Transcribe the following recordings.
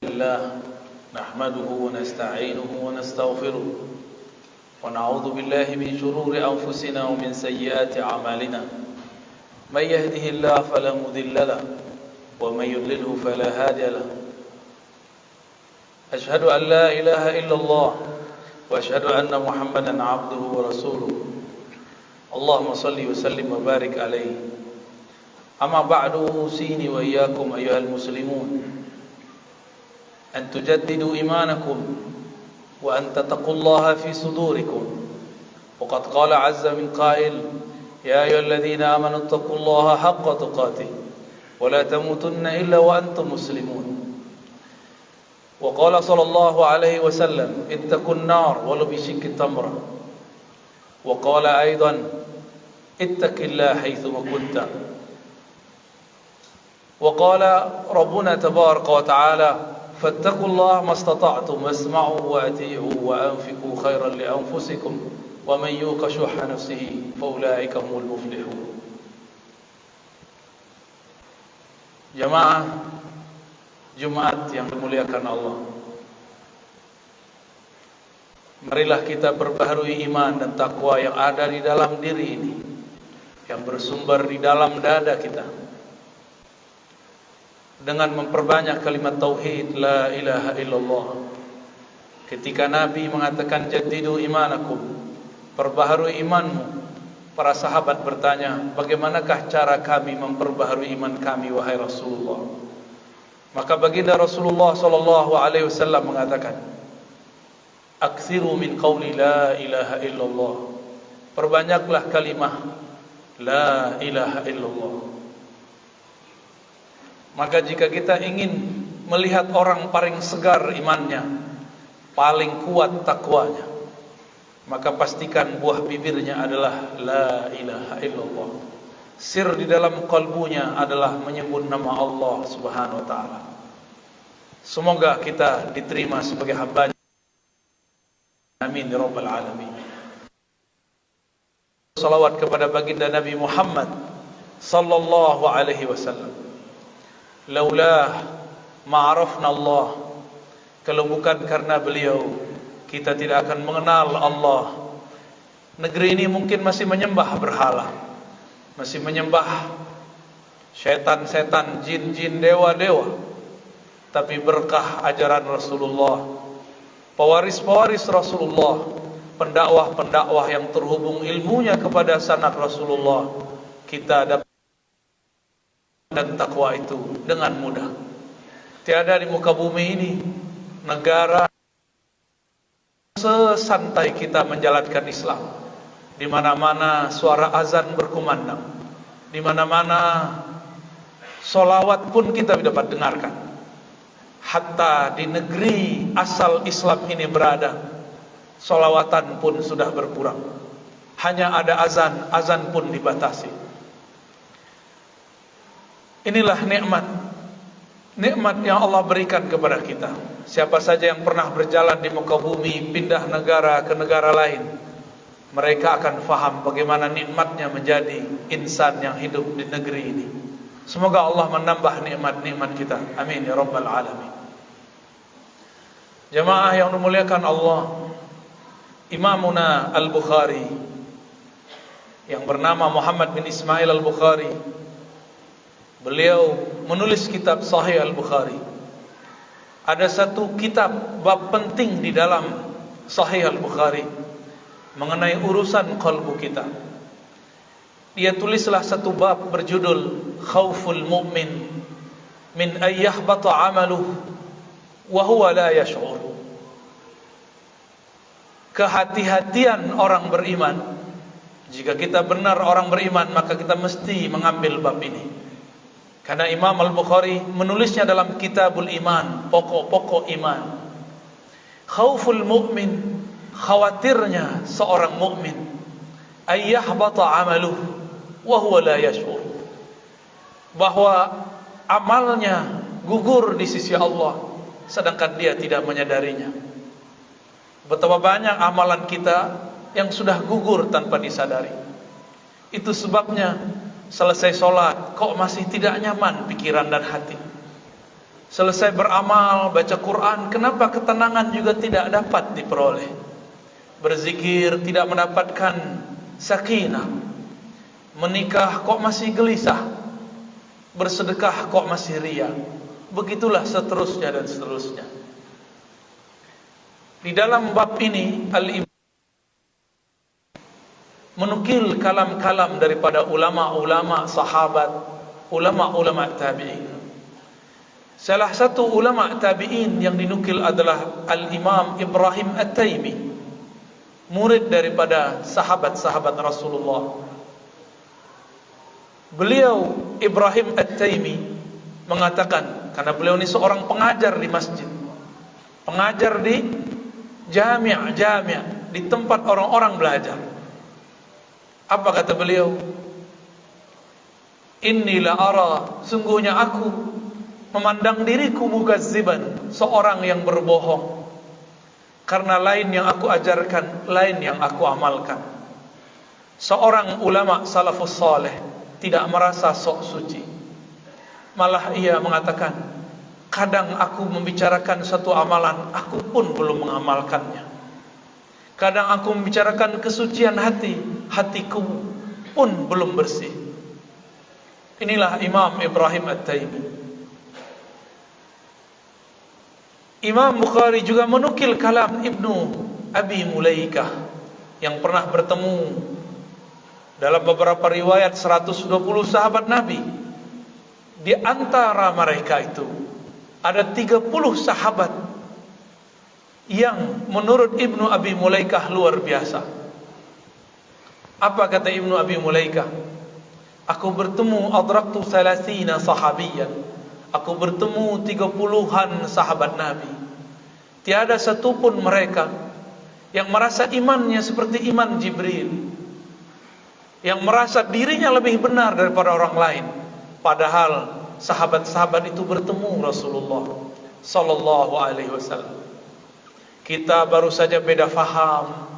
الله نحمده ونستعينه ونستغفره ونعوذ بالله من شرور أنفسنا ومن سيئات أعمالنا من يهده الله فلا مضل له ومن يضلله فلا هادي له أشهد أن لا إله إلا الله وأشهد أن محمدا عبده ورسوله اللهم صل وسلم وبارك عليه أما بعد أوصيني وإياكم أيها المسلمون أن تجددوا إيمانكم وأن تتقوا الله في صدوركم وقد قال عز من قائل يا أيها الذين آمنوا اتقوا الله حق تقاته ولا تموتن إلا وأنتم مسلمون وقال صلى الله عليه وسلم اتقوا النار ولو بشق تمرة وقال أيضا اتق الله حيثما كنت وقال ربنا تبارك وتعالى فاتقوا الله ما استطعتم واسمعوا وأطيعوا وأنفقوا خيرا لأنفسكم ومن يوق شح نفسه فأولئك هم المفلحون. Jamaah Jumat yang dimuliakan Allah, marilah kita perbaharui iman dan takwa yang ada di dalam diri ini, yang bersumber di dalam dada kita, dengan memperbanyak kalimat tauhid la ilaha illallah. Ketika Nabi mengatakan jaddidu imanakum, perbaharui imanmu, para sahabat bertanya, bagaimanakah cara kami memperbaharui iman kami wahai Rasulullah? Maka baginda Rasulullah sallallahu alaihi wasallam mengatakan, aksiru min qawli la ilaha illallah, perbanyaklah kalimah la ilaha illallah. Maka jika kita ingin melihat orang paling segar imannya, paling kuat takwanya, maka pastikan buah bibirnya adalah la ilaha illallah. Sir di dalam kalbunya adalah menyebut nama Allah subhanahu wa ta'ala. Semoga kita diterima sebagai hamba. Amin ya rabbal alamin. Salawat kepada baginda Nabi Muhammad sallallahu alaihi wasallam. Laulah ma'arafna Allah, kalau bukan karena beliau kita tidak akan mengenal Allah. Negeri ini mungkin masih menyembah berhala, masih menyembah setan-setan, jin-jin, dewa-dewa. Tapi berkah ajaran Rasulullah, pewaris-pewaris Rasulullah, pendakwah-pendakwah yang terhubung ilmunya kepada sanad Rasulullah, kita dapat dan takwa itu dengan mudah. Tiada di muka bumi ini negara sesantai kita menjalankan Islam. Di mana-mana suara azan berkumandang, di mana-mana solawat pun kita dapat dengarkan. Hatta di negeri asal Islam ini berada, solawatan pun sudah berkurang. Hanya ada azan, azan pun dibatasi. Inilah nikmat yang Allah berikan kepada kita. Siapa saja yang pernah berjalan di muka bumi, pindah negara ke negara lain, mereka akan faham bagaimana nikmatnya menjadi insan yang hidup di negeri ini. Semoga Allah menambah nikmat-nikmat kita. Amin ya rabbal alamin. Jamaah yang dimuliakan Allah, Imamuna Al-Bukhari yang bernama Muhammad bin Ismail Al-Bukhari, beliau menulis kitab Sahih Al-Bukhari. Ada satu kitab bab penting di dalam Sahih Al-Bukhari mengenai urusan qalbu kita. Dia tulislah satu bab berjudul Khauful Mu'min min ayyahbata 'amaluhu wa huwa la yash'ur. Kehati-hatian orang beriman. Jika kita benar orang beriman, maka kita mesti mengambil bab ini. Karena Imam Al-Bukhari menulisnya dalam Kitabul Iman, pokok-pokok iman. Khauful mu'min, khawatirnya seorang mukmin, ayyahbata 'amaluhu wa huwa la yash'ur, bahwa amalnya gugur di sisi Allah sedangkan dia tidak menyadarinya. Betapa banyak amalan kita yang sudah gugur tanpa disadari. Itu sebabnya selesai sholat kok masih tidak nyaman pikiran dan hati. selesai beramal, baca Quran, kenapa ketenangan juga tidak dapat diperoleh? Berzikir tidak mendapatkan sakinah, menikah kok masih gelisah, bersedekah kok masih riya. Begitulah seterusnya dan seterusnya. Di dalam bab ini Al-Imam menukil kalam-kalam daripada ulama-ulama sahabat, ulama-ulama tabi'in. Salah satu ulama tabi'in yang dinukil adalah Al-Imam Ibrahim At-Taimi, murid daripada sahabat-sahabat Rasulullah. Beliau Ibrahim At-Taimi mengatakan, karena beliau ini seorang pengajar di masjid, pengajar di jami', di tempat orang-orang belajar. Apa kata beliau? Inni la ara, sungguhnya aku memandang diriku mukazziban, seorang yang berbohong, karena lain yang aku ajarkan, lain yang aku amalkan. Seorang ulama salafus saleh tidak merasa sok suci, malah ia mengatakan, kadang aku membicarakan satu amalan, aku pun belum mengamalkannya. Kadang aku membicarakan kesucian hati, hatiku pun belum bersih. Inilah Imam Ibrahim At-Taimi. Imam Bukhari juga menukil kalam Ibnu Abi Mulaikah yang pernah bertemu dalam beberapa riwayat 120 sahabat Nabi. Di antara mereka itu ada 30 sahabat yang menurut Ibnu Abi Mulaikah luar biasa. Apa kata Ibnu Abi Mulaikah? Aku bertemu adraktu 30 sahabiyan. Aku bertemu 30-an sahabat Nabi. Tiada satupun mereka yang merasa imannya seperti iman Jibril, yang merasa dirinya lebih benar daripada orang lain, padahal sahabat-sahabat itu bertemu Rasulullah sallallahu alaihi wasallam. Kita baru saja beda faham,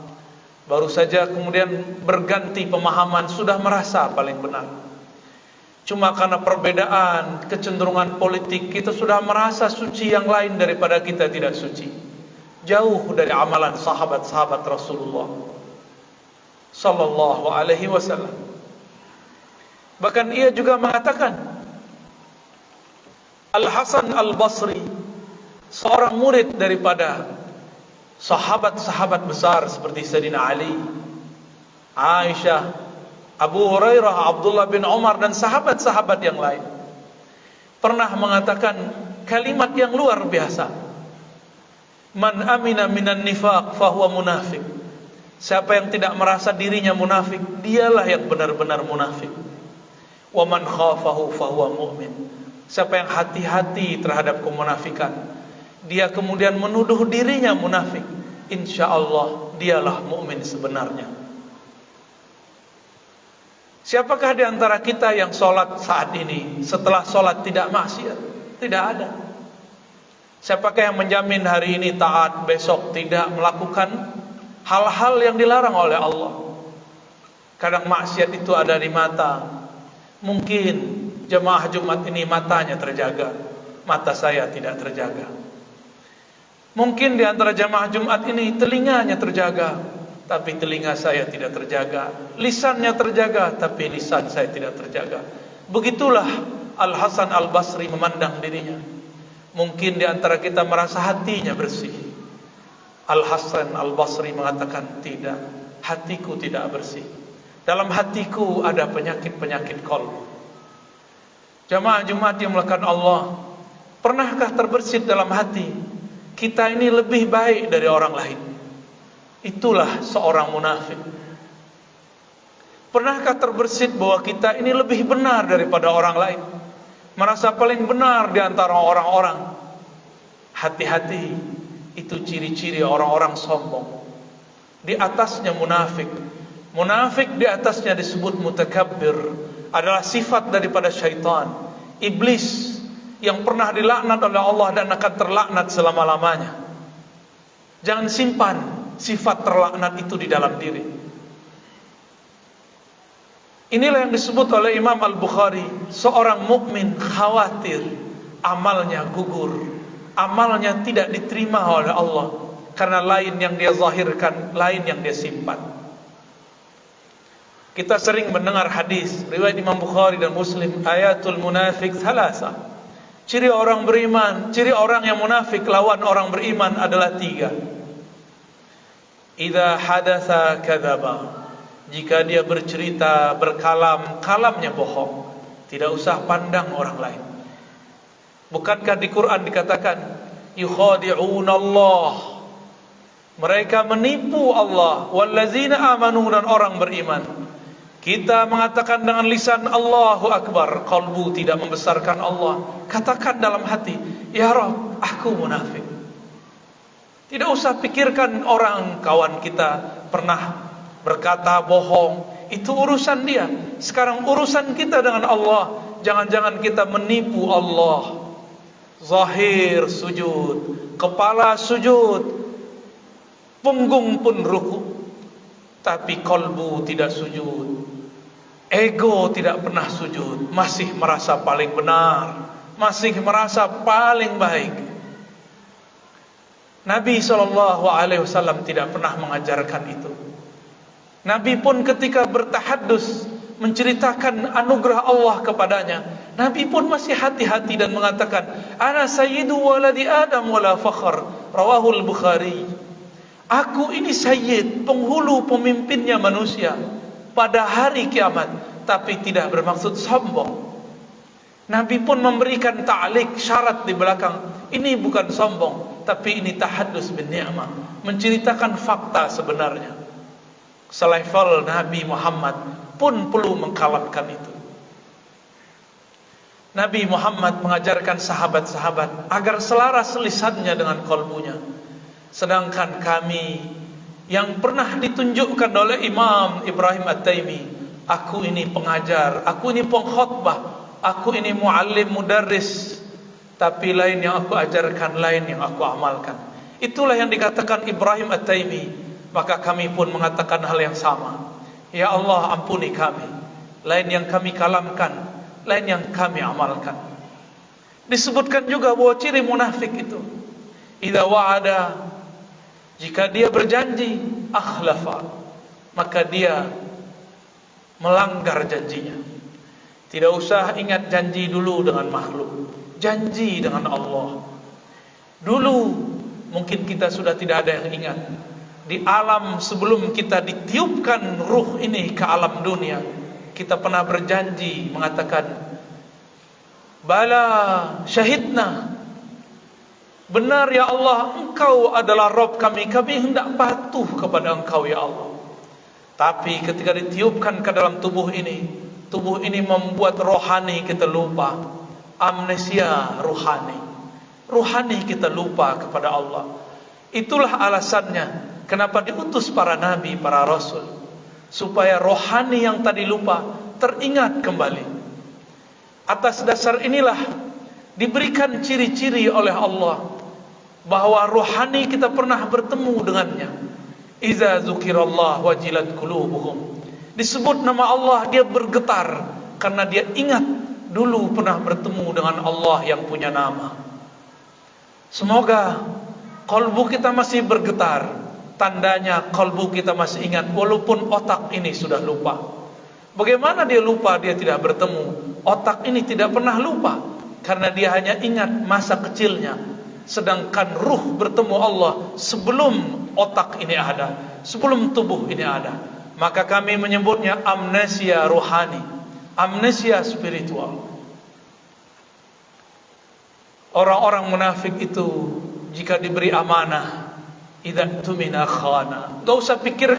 baru saja kemudian berganti pemahaman, sudah merasa paling benar. Cuma karena perbedaan, kecenderungan politik, kita sudah merasa suci yang lain daripada kita tidak suci. Jauh dari amalan sahabat-sahabat Rasulullah sallallahu alaihi wasallam. Bahkan ia juga mengatakan, Al-Hasan Al-Basri, seorang murid daripada sahabat-sahabat besar seperti Sayyidina Ali, Aisyah, Abu Hurairah, Abdullah bin Umar, dan sahabat-sahabat yang lain, pernah mengatakan kalimat yang luar biasa. Man amina minan nifaq fahuwa munafiq. Siapa yang tidak merasa dirinya munafik, dialah yang benar-benar munafik. Wa man khafahu fahuwa mu'min. Siapa yang hati-hati terhadap kemunafikan, dia kemudian menuduh dirinya munafik, insyaallah dialah mukmin sebenarnya. Siapakah di antara kita yang sholat saat ini setelah sholat tidak maksiat? Tidak ada. Siapakah yang menjamin hari ini taat, besok tidak melakukan hal-hal yang dilarang oleh Allah? Kadang maksiat itu ada di mata. Mungkin jemaah Jumat ini matanya terjaga, mata saya tidak terjaga. Mungkin di antara jemaah Jumat ini telinganya terjaga, tapi telinga saya tidak terjaga. Lisannya terjaga, tapi lisan saya tidak terjaga. Begitulah Al-Hasan Al-Basri memandang dirinya. Mungkin di antara kita merasa hatinya bersih. Al-Hasan Al-Basri mengatakan, tidak, hatiku tidak bersih. Dalam hatiku ada penyakit-penyakit qalb. Jamaah Jumat yang melakukan Allah, pernahkah terbersit dalam hati kita ini lebih baik dari orang lain? Itulah seorang munafik. Pernahkah terbersit bahwa kita ini lebih benar daripada orang lain, merasa paling benar di antara orang-orang? Hati-hati, itu ciri-ciri orang-orang sombong. Di atasnya munafik. Munafik di atasnya disebut mutakabbir, adalah sifat daripada syaitan, iblis yang pernah dilaknat oleh Allah dan akan terlaknat selama-lamanya. Jangan simpan sifat terlaknat itu di dalam diri. Inilah yang disebut oleh Imam Al-Bukhari, seorang mukmin khawatir amalnya gugur, amalnya tidak diterima oleh Allah, karena lain yang dia zahirkan, lain yang dia simpan. Kita sering mendengar hadis riwayat Imam Bukhari dan Muslim, ayatul munafik thalatha. Ciri orang beriman, ciri orang yang munafik lawan orang beriman adalah 3. Idza hadatsa kadzaba. Jika dia bercerita, berkalam, kalamnya bohong. Tidak usah pandang orang lain. Bukankah di Quran dikatakan yukhadi'una Allah, mereka menipu Allah, wallazina amanu, dan orang beriman. Kita mengatakan dengan lisan Allahu Akbar, qalbu tidak membesarkan Allah. Katakan dalam hati, ya Rabb, aku munafik. Tidak usah pikirkan orang kawan kita pernah berkata bohong, itu urusan dia. Sekarang urusan kita dengan Allah. Jangan-jangan kita menipu Allah. Zahir sujud, kepala sujud, punggung pun ruku, tapi kalbu tidak sujud. Ego tidak pernah sujud, masih merasa paling benar, masih merasa paling baik. Nabi SAW tidak pernah mengajarkan itu. Nabi pun ketika bertahaddus menceritakan anugerah Allah kepadanya, Nabi pun masih hati-hati dan mengatakan, ana sayyidu waladi Adam wala fakhr, rawahul Bukhari. Aku ini sayyid, penghulu pemimpinnya manusia pada hari kiamat, tapi tidak bermaksud sombong. Nabi pun memberikan ta'liq, syarat di belakang. Ini bukan sombong, tapi ini tahaddus bin ni'mah, menceritakan fakta sebenarnya. Selevel Nabi Muhammad pun perlu mengkalamkan itu. Nabi Muhammad mengajarkan sahabat-sahabat agar selaras lisannya dengan kalbunya. Sedangkan kami yang pernah ditunjukkan oleh Imam Ibrahim At-Taimi, aku ini pengajar, aku ini pengkhotbah, aku ini muallim mudarris, tapi lain yang aku ajarkan, lain yang aku amalkan. Itulah yang dikatakan Ibrahim At-Taimi. Maka kami pun mengatakan hal yang sama. Ya Allah, ampuni kami. Lain yang kami kalamkan, lain yang kami amalkan. Disebutkan juga bahwa ciri munafik itu, idza wa'ada, jika dia berjanji, akhlafa, maka dia melanggar janjinya. Tidak usah ingat janji dulu dengan makhluk, janji dengan Allah. Dulu mungkin kita sudah tidak ada yang ingat. Di alam sebelum kita ditiupkan ruh ini ke alam dunia, kita pernah berjanji mengatakan, bala syahidna, benar ya Allah, Engkau adalah Rabb kami, kami hendak patuh kepada Engkau ya Allah. Tapi ketika ditiupkan ke dalam tubuh ini membuat rohani kita lupa, amnesia rohani, rohani kita lupa kepada Allah. Itulah alasannya kenapa diutus para nabi, para rasul, supaya rohani yang tadi lupa teringat kembali. Atas dasar inilah diberikan ciri-ciri oleh Allah bahwa rohani kita pernah bertemu dengannya. Iza dzukirallah wajilat qulubuhum. Disebut nama Allah, dia bergetar karena dia ingat dulu pernah bertemu dengan Allah yang punya nama. Semoga kalbu kita masih bergetar, tandanya kalbu kita masih ingat walaupun otak ini sudah lupa. Bagaimana dia lupa? Dia tidak bertemu. Otak ini tidak pernah lupa karena dia hanya ingat masa kecilnya. Sedangkan ruh bertemu Allah sebelum otak ini ada, sebelum tubuh ini ada. Maka kami menyebutnya amnesia rohani, amnesia spiritual. Orang-orang munafik itu jika diberi amanah, idza tumina khana. Tidak usah pikirkan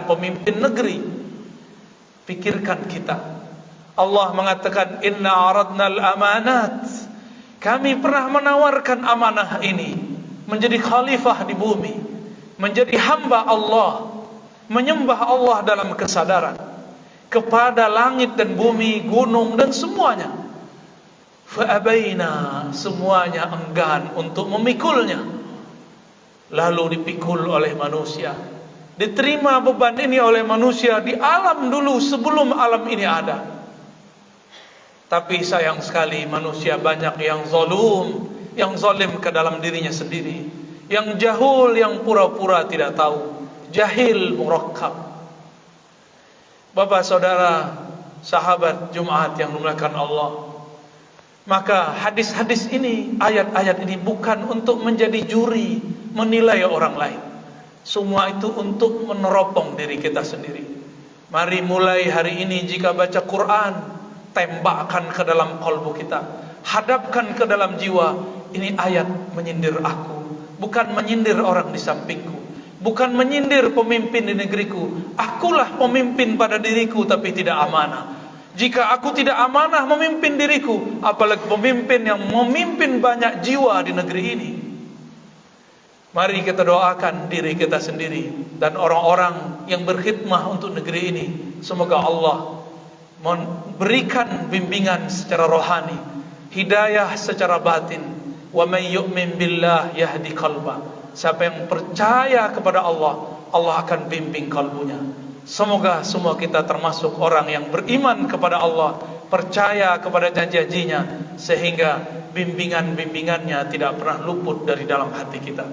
pemimpin negeri, pikirkan kita. Allah mengatakan, inna aradna al-amanat, kami pernah menawarkan amanah ini, menjadi khalifah di bumi, menjadi hamba Allah, menyembah Allah dalam kesadaran, kepada langit dan bumi, gunung dan semuanya. Fa'abaina, semuanya enggan untuk memikulnya. Lalu dipikul oleh manusia. Diterima beban ini oleh manusia di alam dulu sebelum alam ini ada. Tapi sayang sekali manusia banyak yang zalum, yang zalim ke dalam dirinya sendiri, yang jahul, yang pura-pura tidak tahu, jahil murakkab. Bapak saudara, sahabat Jumat yang dimuliakan Allah, maka hadis-hadis ini, ayat-ayat ini bukan untuk menjadi juri menilai orang lain. Semua itu untuk meneropong diri kita sendiri. Mari mulai hari ini jika baca Quran, tembakkan ke dalam kalbu kita, hadapkan ke dalam jiwa. Ini ayat menyindir aku, bukan menyindir orang di sampingku, bukan menyindir pemimpin di negeriku. Akulah pemimpin pada diriku tapi tidak amanah. Jika aku tidak amanah memimpin diriku, apalagi pemimpin yang memimpin banyak jiwa di negeri ini. Mari kita doakan diri kita sendiri dan orang-orang yang berkhidmah untuk negeri ini. Semoga Allah memberikan bimbingan secara rohani, hidayah secara batin. Wa may yu'min billah yahdi qalbah. Siapa yang percaya kepada Allah, Allah akan bimbing kalbunya. Semoga semua kita termasuk orang yang beriman kepada Allah, percaya kepada janji-janjinya, sehingga bimbingan-bimbingannya tidak pernah luput dari dalam hati kita.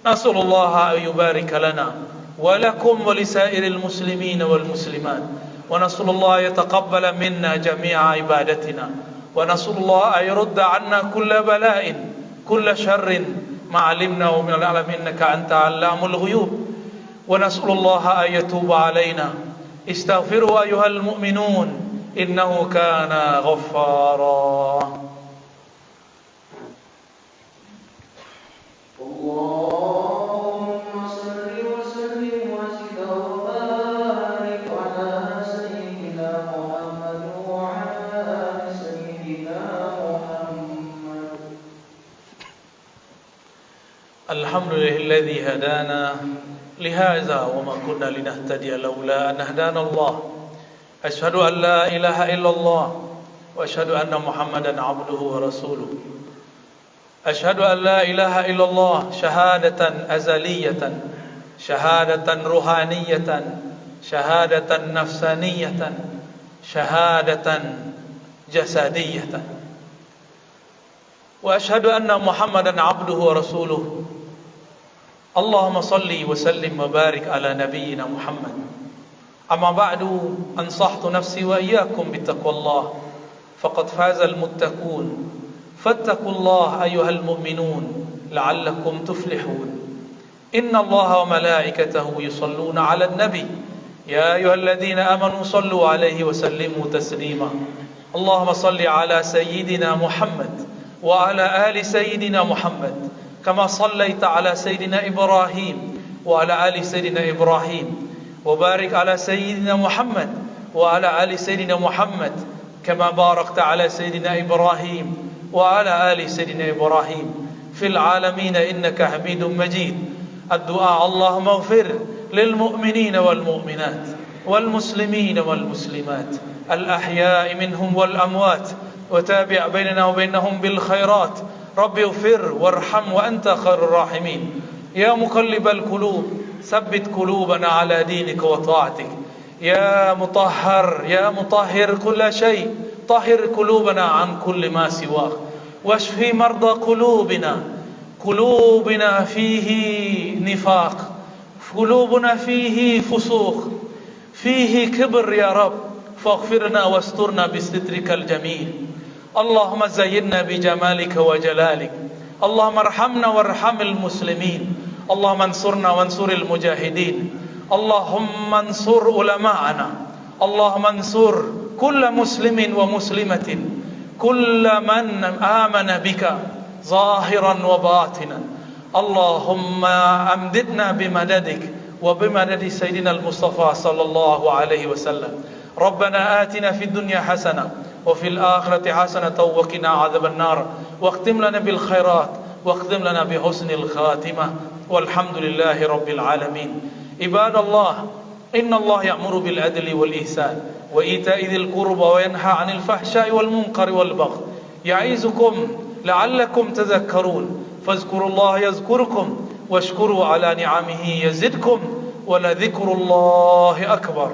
Nasallallahu yubarik lana wa lakum wa lisairil muslimin wal muslimat. ونسأل الله يتقبل منا جميع عبادتنا ونسأل الله أن يرد عنا كل بلاء كل شر ما علمنا ومن العلم إنك أنت علام الغيوب ونسأل الله أن يتوب علينا استغفروا أيها المؤمنون إنه كان غفارا. Alhamdulillah alladzi hadana lihadza wa ma kunna linahtadiya laula an hadana Allah. Asyhadu an la ilaha illallah wa asyhadu anna Muhammadan abduhu wa rasuluh. Asyhadu an la ilaha illallah syahadatan azaliyatan, syahadatan ruhaniyatan, syahadatan nafsaniyatan, syahadatan jasadiyatan. Wa asyhadu anna Muhammadan abduhu wa rasuluh. Allahumma salli wa sallim wa barik ala nabiyyina Muhammad. Amma ba'du, ansahtu nafsi wa iyyakum bittaqwallah faqad faza almuttaqun. Fattaqullaha ayyuhal mu'minun la'allakum tuflihun. Inna Allaha wa malaikatahu yusalluna 'alan nabi ya ayyuhalladhina amanu sallu 'alaihi wa sallimu taslima. Allahumma salli 'ala sayyidina Muhammad wa 'ala ali sayyidina Muhammad كما صليت على سيدنا إبراهيم وعلى آل سيدنا إبراهيم وبارك على سيدنا محمد وعلى آل سيدنا محمد كما باركت على سيدنا إبراهيم وعلى آل سيدنا إبراهيم في العالمين إنك حميد مجيد. الدعاء اللهم اغفر للمؤمنين والمؤمنات والمسلمين والمسلمات الأحياء منهم والأموات وتابع بيننا وبينهم بالخيرات. رب اغفر وارحم وأنت خير الراحمين. يا مقلب القلوب ثبت قلوبنا على دينك وطاعتك. يا مطهر كل شيء طهر قلوبنا عن كل ما سواك واشفي مرضى قلوبنا فيه نفاق، قلوبنا فيه فسوق، فيه كبر يا رب، فاغفرنا واسترنا بسترك الجميل. اللهم زينا بجمالك وجلالك. اللهم ارحمنا وارحم المسلمين. اللهم انصرنا وانصر المجاهدين. اللهم انصر علماءنا. اللهم انصر كل مسلم ومسلمة، كل من آمن بك ظاهرا وباطنا. اللهم أمددنا بمددك وبمدد سيدنا المصطفى صلى الله عليه وسلم. ربنا آتنا في الدنيا حسنة وفي الآخرة حسنة وقنا عذاب النار واختم لنا بالخيرات واختم لنا بحسن الخاتمة والحمد لله رب العالمين. عباد الله، إن الله يأمر بالعدل والإحسان وإيتاء ذي القربى وينهى عن الفحشاء والمنكر والبغي يعظكم لعلكم تذكرون. فاذكروا الله يذكركم واشكروا على نعمه يزدكم ولذكر الله أكبر.